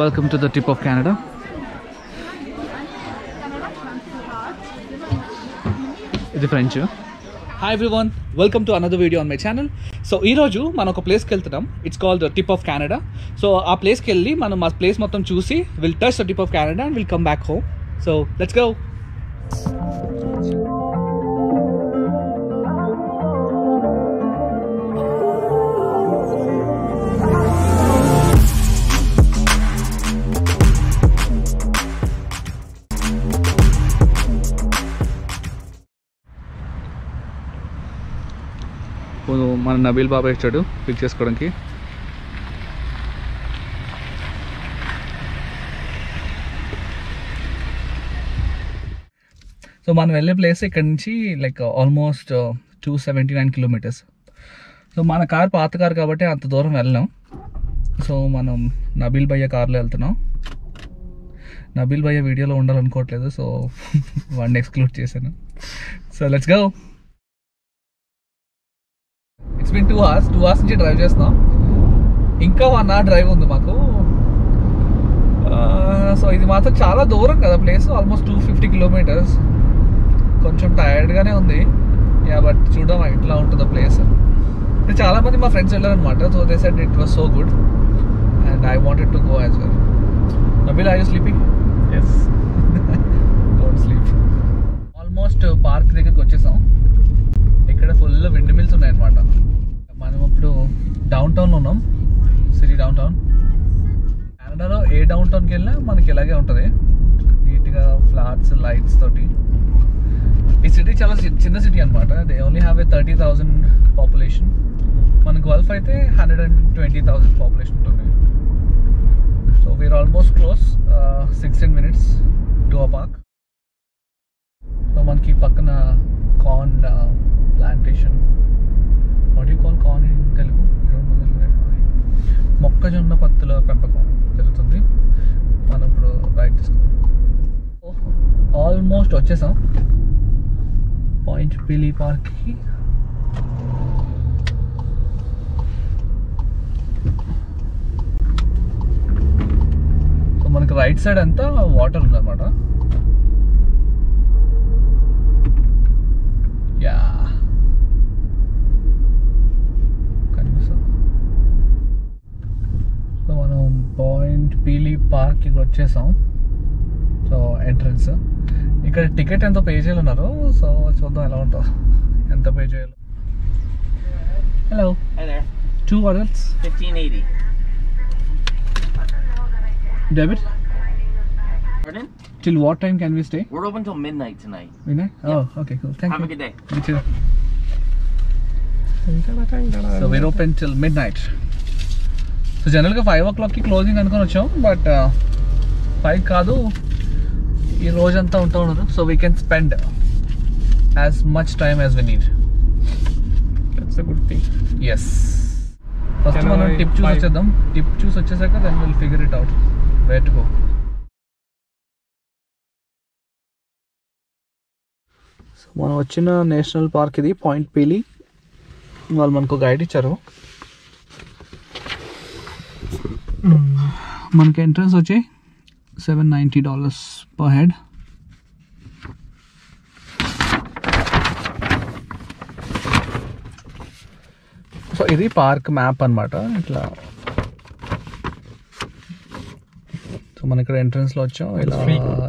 Welcome to the tip of Canada. It's French. Hi everyone, welcome to another video on my channel. So ee roju మనం ఒక place కి వెళ్తున్నాం. It's called the tip of Canada. So ఆ place కి వెళ్ళి మనం ఆ place మొత్తం చూసి we'll touch the tip of Canada and we'll come back home. So let's go. మన నబీల్ బాబా ఇచ్చాడు పిక్ చేసుకోవడానికి. సో మనం వెళ్ళే ప్లేస్ ఇక్కడ నుంచి లైక్ ఆల్మోస్ట్ 279 కిలోమీటర్స్. సో మన కార్ పాత కార్ కాబట్టి అంత దూరం వెళ్ళాం. సో మనం నబీల్ భయ్య కార్లో వెళ్తున్నాం. నబీల్ భయ్య వీడియోలో ఉండాలనుకోవట్లేదు, సో వాడిని ఎక్స్క్లూడ్ చేశాను. So let's go. It's been 2 hours నుంచి డ్రైవ్ చేస్తున్నాం. ఇంకా 1 hour డ్రైవ్ ఉంది మాకు. సో ఇది మాత్రం చాలా దూరం కదా ప్లేస్, ఆల్మోస్ట్ 250 కిలోమీటర్స్. కొంచెం టైర్డ్గానే ఉంది బట్ చూద్దాం ఎట్లా ఉంటుందో ప్లేస్. అంటే చాలామంది మా ఫ్రెండ్స్ వెళ్ళారనమాట. So they said it was so good and I wanted to go as well. Nabeel, are you sleeping? Yes. Don't sleep. Almost park దగ్గరికి వచ్చేసాం. ఇక్కడ ఫుల్ విండ్ మిల్స్ ఉన్నాయన్నమాట. మనం ఇప్పుడు డౌన్ టౌన్లో ఉన్నాం, సిటీ డౌన్ టౌన్. కెనడాలో ఏ డౌన్ టౌన్కి వెళ్ళినా మనకి ఇలాగే ఉంటుంది, నీట్గా ఫ్లాట్స్ లైట్స్ తోటి. ఈ సిటీ చాలా చిన్న సిటీ అనమాట. They only have a 30,000 population. మన గల్ఫ్ అయితే 120,000 పాపులేషన్ ఉంటుంది. So we are almost close, 16 minutes to a park. So మనకి పక్కన corn plantation, what you call corn in Telugu? మొక్కజొన్న పత్తుల పెంపకం జరుగుతుంది. మనం ఇప్పుడు రైట్ తీసుకుందాం. ఆల్మోస్ట్ వచ్చేసాం పాయింట్ పిలీ పార్క్కి. సో మనకి రైట్ సైడ్ అంతా వాటర్ ఉందన్నమాట. యా కనిపిస్తుంది. సో మనం పాయింట్ పీలీ పార్క్కి వచ్చేసాం. సో ఎంట్రన్స్ ఇక్కడ టికెట్ ఎంతో పే చేయాలన్నారు. సో చూద్దాం ఎలా ఉంటుందో, ఎంత పే చేయాలి. Hello. Two adults. 1580. Debit. Pardon? Till what time can we stay? We're open till midnight tonight. Midnight? Yeah. Oh, okay, cool. Thank Have you. a good day. You too. So we're open till midnight. So generally 5 o'clock ki closing అనుకొని వచ్చాం, but 5 కాదు, ఈ రోజంతా ఉంటా ఉన్నారు. So we can spend as much time as we need. That's a good thing. Yes. First మనం tip చూసి వచ్చేద్దాం. టిప్ చూసి వచ్చేసాక then will figure it out where to go. So మనం వచ్చిన నేషనల్ పార్క్ ఇది పాయింట్ పీలీ. వాళ్ళు మనకు గైడ్ ఇచ్చారు. మనకి ఎంట్రన్స్ వచ్చి $790 per head. సో ఇది పార్క్ మ్యాప్ అనమాట. ఇట్లా సో మన ఇక్కడ ఎంట్రన్స్లో వచ్చాం, ఇలా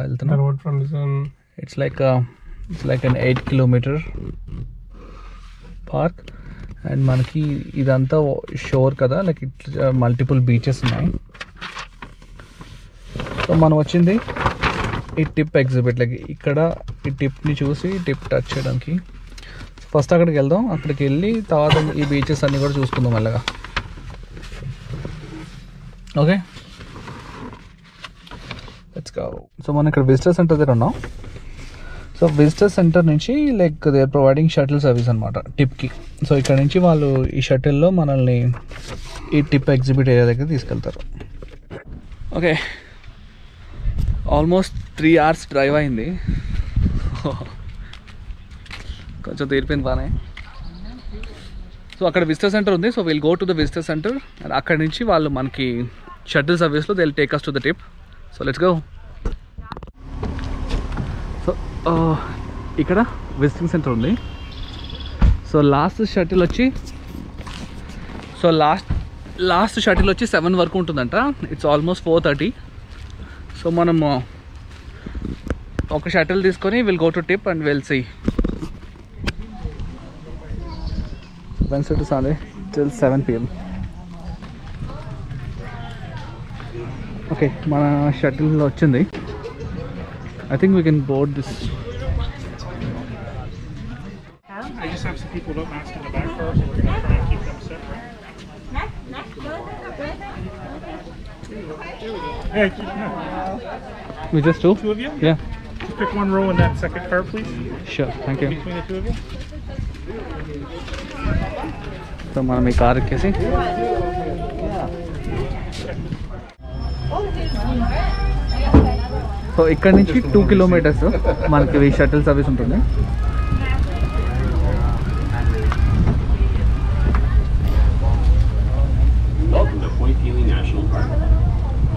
వెళ్తున్నాం. It's like an 8 kilometer park. And మనకి ఇదంతా షోర్ కదా, లైక్ ఇట్లా మల్టిపుల్ బీచెస్ ఉన్నాయి. సో మనం వచ్చింది ఈ టిప్ ఎగ్జిబిట్. లైక్ ఇక్కడ ఈ టిప్ని చూసి టిప్ టచ్ చేయడానికి. ఫస్ట్ అక్కడికి వెళ్దాం. అక్కడికి వెళ్ళి తర్వాత ఈ బీచెస్ అన్నీ కూడా చూసుకుందాం మెల్లగా. Okay, let's go. సో మనం ఇక్కడ విజిటర్ సెంటర్ దగ్గర ఉన్నాం. సో విజిటర్ సెంటర్ నుంచి like they are providing shuttle service అనమాట టిప్కి. సో ఇక్కడ నుంచి వాళ్ళు ఈ షటిల్లో మనల్ని ఈ టిప్ ఎగ్జిబిట్ ఏరియా దగ్గర తీసుకెళ్తారు. ఓకే, ఆల్మోస్ట్ 3 hours డ్రైవ్ అయింది. కొంచెం తీరిపోయింది బాగానే. సో అక్కడ విజిటర్ సెంటర్ ఉంది. So will go to the visitor centre. And అక్కడి నుంచి వాళ్ళు మనకి షటిల్ సర్వీస్లో they will take us to the tip. So let's go. So ఇక్కడ విజిటింగ్ సెంటర్ ఉంది. సో లాస్ట్ షటిల్ వచ్చి 7 వరకు ఉంటుందంట. It's almost 4:30. సో మనము ఒక షటిల్ తీసుకొని will go to tip and will see. Wednesday to Sunday till 7 PM. Okay, మన shuttle వచ్చింది. I think we can board this. I just have some people who don't mask in the back car, so we're going to try and keep them separate. Hey, no. We just two? Two of you? Yeah. Just pick one row in that second car, please. Sure, thank you. Between the two of you. So మనం ఈ car ఎక్కేసి so ఇక్కడ నుంచి 2 kilometres మనకి shuttle service ఉంటుంది. Welcome to Point Pelee National Park.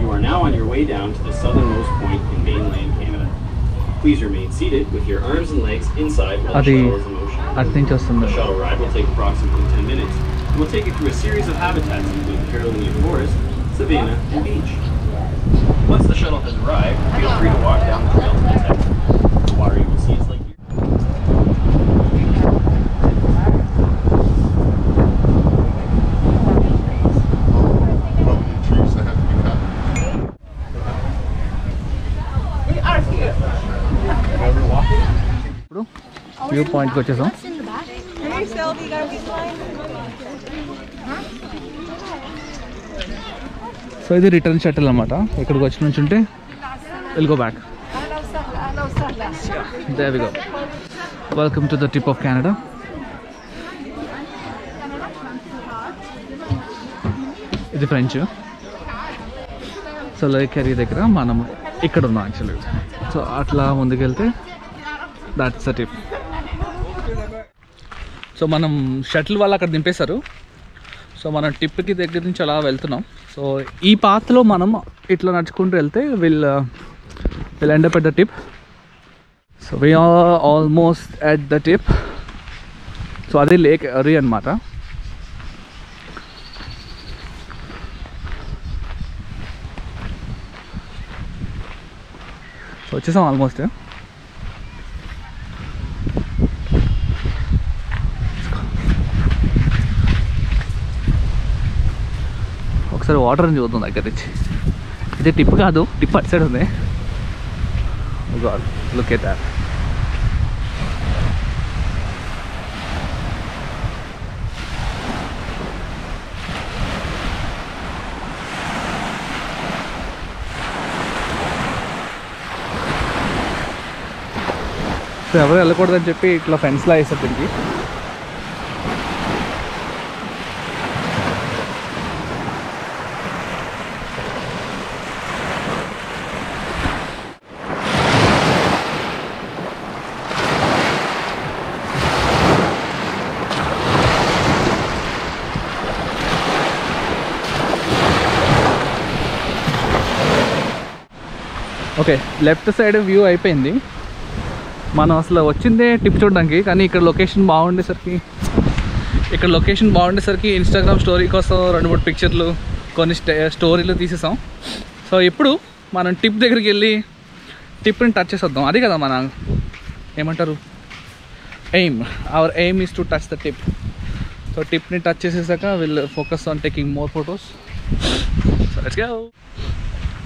You are now on your way down to the southernmost point in mainland Canada. Please remain seated with your arms and legs inside while the అది shuttle is in motion. అటు నుంచి వస్తుంది. The shuttle ride will take approximately 10 minutes and will take you through a series of habitats including Carolina Forest, Savannah, and Beach. Once the shuttle has arrived, feel free to walk down the trail to the tech. The water you will see is like ఇప్పుడు view పాయింట్కి వచ్చేసాం. So ఇది return shuttle అనమాట. ఇక్కడికి వచ్చి నుంచి ఉంటే will go back. There we go. Welcome to the tip of Canada. ఇది ఫ్రెంచ్. సో లేక్ ఎరీ దగ్గర మనం ఇక్కడ ఉన్నాం యాక్చువల్లీ. సో అట్లా ముందుకెళ్తే దాట్స్ ద టిప్. సో మనం షటిల్ వాళ్ళు అక్కడ దింపేశారు. సో మనం టిప్కి దగ్గర నుంచి అలా వెళ్తున్నాం. సో ఈ పాత్లో మనం ఇట్లా నడుచుకుంటూ వెళ్తే will end up at the tip. So we are almost at the tip. So అదే లేక్ ఎరీ అనమాట. సో వచ్చేసాం ఆల్మోస్ట్. ఒకసారి వాటర్ అని చూద్దాం దగ్గర నుంచి. ఇది టిప్ కాదు, టిప్ అటు సైడ్ ఉంది. Look at that. సో ఎవరు వెళ్ళకూడదని చెప్పి ఇట్లా ఫెన్స్లా వేసారు దీనికి. ఓకే, లెఫ్ట్ సైడ్ వ్యూ అయిపోయింది. మనం అసలు వచ్చిందే టిప్ చూడడానికి, కానీ ఇక్కడ లొకేషన్ బాగుండేసరికి ఇన్స్టాగ్రామ్ స్టోరీ కోసం 2-3 పిక్చర్లు, కొన్ని స్టోరీలు తీసేసాం. సో ఇప్పుడు మనం టిప్ దగ్గరికి వెళ్ళి టిప్ని టచ్ చేసేద్దాం. అది కదా మన ఏమంటారు aim. Our aim is to touch the tip. So టిప్ని టచ్ చేసేసాక will focus on taking more photos. So let's go.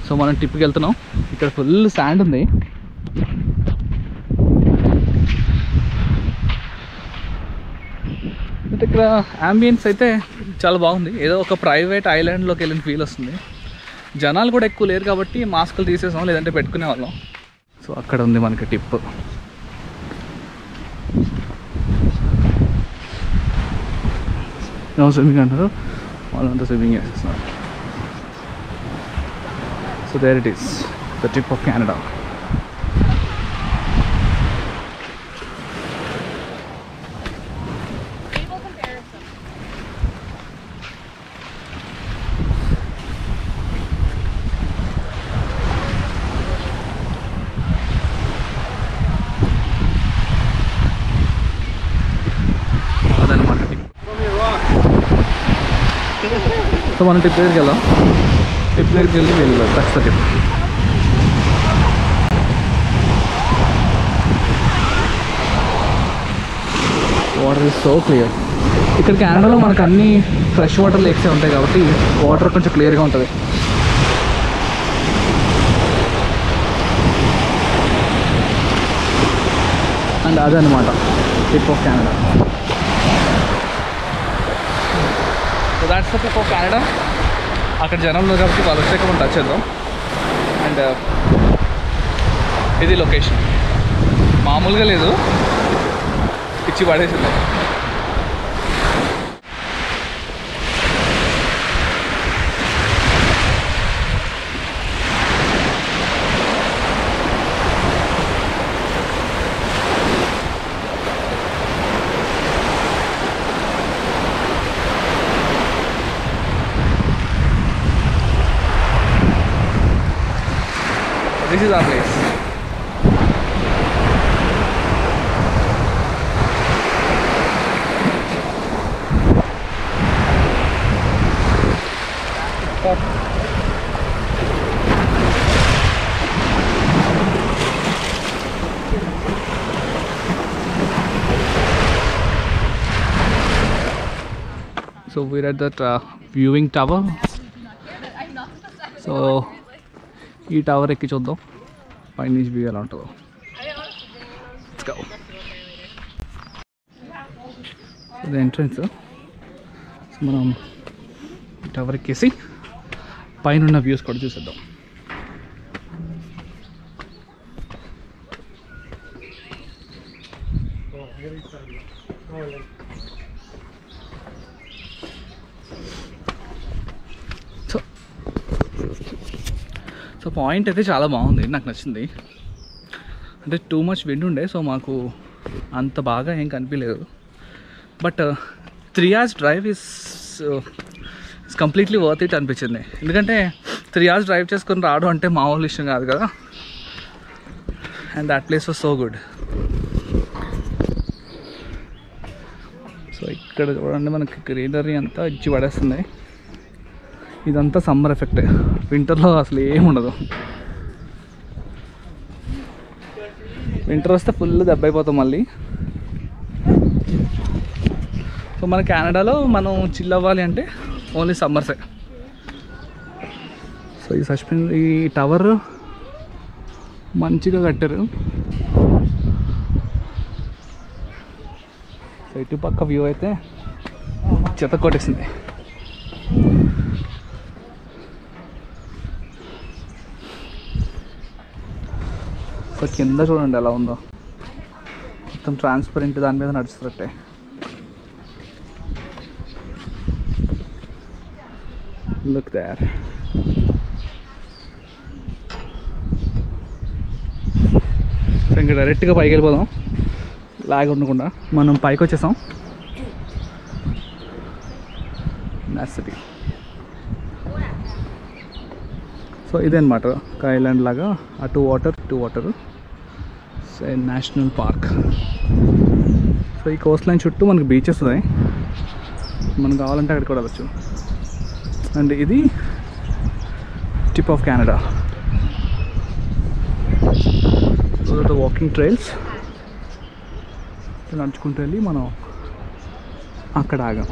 So మనం టిప్కి వెళ్తున్నాం. ఇక్కడ ఫుల్ శాండ్ ఉంది. అయితే ఇక్కడ అంబియన్స్ అయితే చాలా బాగుంది. ఏదో ఒక ప్రైవేట్ ఐలాండ్లోకి వెళ్ళిన ఫీల్ వస్తుంది. జనాలు కూడా ఎక్కువ లేరు కాబట్టి మాస్కులు తీసేసాం, లేదంటే పెట్టుకునే వాళ్ళం. సో అక్కడ ఉంది మనకి టిప్. స్విమ్మింగ్ అంటారు, వాళ్ళంతా స్విమ్మింగ్ చేసేస్తున్నారు. So there it is, the tip of Canada. So మనం టిప్ దగ్గరికి వెళ్దాం. టిప్ దగ్గరికి వెళ్ళి వెళ్ళాలి. That's the tip. Water is so clear. ఇక్కడ కెనడాలో మనకు అన్ని ఫ్రెష్ వాటర్ లేక్సే ఉంటాయి కాబట్టి వాటర్ కొంచెం క్లియర్గా ఉంటుంది. అండ్ అదనమాట tip of Canada. So that's the tip of Canada. అక్కడ జనం ఉన్నారు కాబట్టి వాళ్ళు వచ్చాక మనం టచ్ చేద్దాం. అండ్ ఇది లొకేషన్ మామూలుగా లేదు, పిచ్చి పడేసింది. This is our place. So we're at that viewing tower. So ఈ టవర్ ఎక్కి చూద్దాం పైన నుంచి వ్యూ ఎలా ఉంటుందో. Let's go. ఇది ఎంట్రన్స్. మనం ఈ టవర్ ఎక్కేసి పైన ఉన్న వ్యూస్ కూడా చూసేద్దాం. సో పాయింట్ అయితే చాలా బాగుంది, నాకు నచ్చింది. అంటే టూ మచ్ విండ్ ఉండే, సో మాకు అంత బాగా ఏం కనిపించలేదు. But 3 hours drive is completely worth it అనిపించింది. ఎందుకంటే 3 hours డ్రైవ్ చేసుకొని రావడం అంటే మామూలు విషయం కాదు కదా. And that place was so good. So ఇక్కడ చూడండి మనకి గ్రీనరీ అంతా ఇచ్చి పడేస్తుంది. ఇదంతా సమ్మర్ ఎఫెక్ట్, వింటర్లో అసలు ఏముండదు. వింటర్ వస్తే ఫుల్ దెబ్బ అయిపోతాం మళ్ళీ. సో మన కెనడాలో మనం చిల్ అవ్వాలి అంటే ఓన్లీ సమ్మర్సే. సో ఈ టవర్ మంచిగా కట్టారు. సో ఇటుపక్క వ్యూ అయితే చెత్త కొట్టేసింది. సో కింద చూడండి ఎలా ఉందో, మొత్తం ట్రాన్స్పరెంట్, దాని మీద నడుస్తున్నట్టే. Look there. సో ఇంకా డైరెక్ట్గా పైకి వెళ్ళిపోదాం లాగ్ ఉండకుండా. మనం పైకి వచ్చేసాం. సిటీ. సో ఇదే అనమాట ఒక ఐలాండ్ లాగా, అటు వాటర్ నేషనల్ పార్క్. సో ఈ కోస్ట్ లైన్ చుట్టూ మనకు బీచెస్ ఉన్నాయి, మనం కావాలంటే అక్కడికి కూడా వెళ్ళచ్చు. అండ్ ఇది tip of Canada. So walking trials నడుచుకుంటూ వెళ్ళి మనం అక్కడ ఆగాం.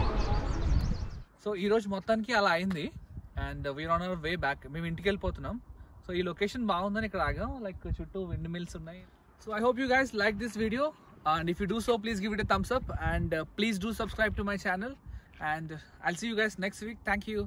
సో ఈరోజు మొత్తానికి అలా అయింది. And we are on our way back. మేము ఇంటికి వెళ్ళిపోతున్నాం. సో ఈ లొకేషన్ బాగుందని ఇక్కడ ఆగాం. లైక్ చుట్టూ విండ్ మిల్స్ ఉన్నాయి. So I hope you guys like this video, and if you do so, please give it a thumbs up, and please do subscribe to my channel, and I'll see you guys next week. Thank you.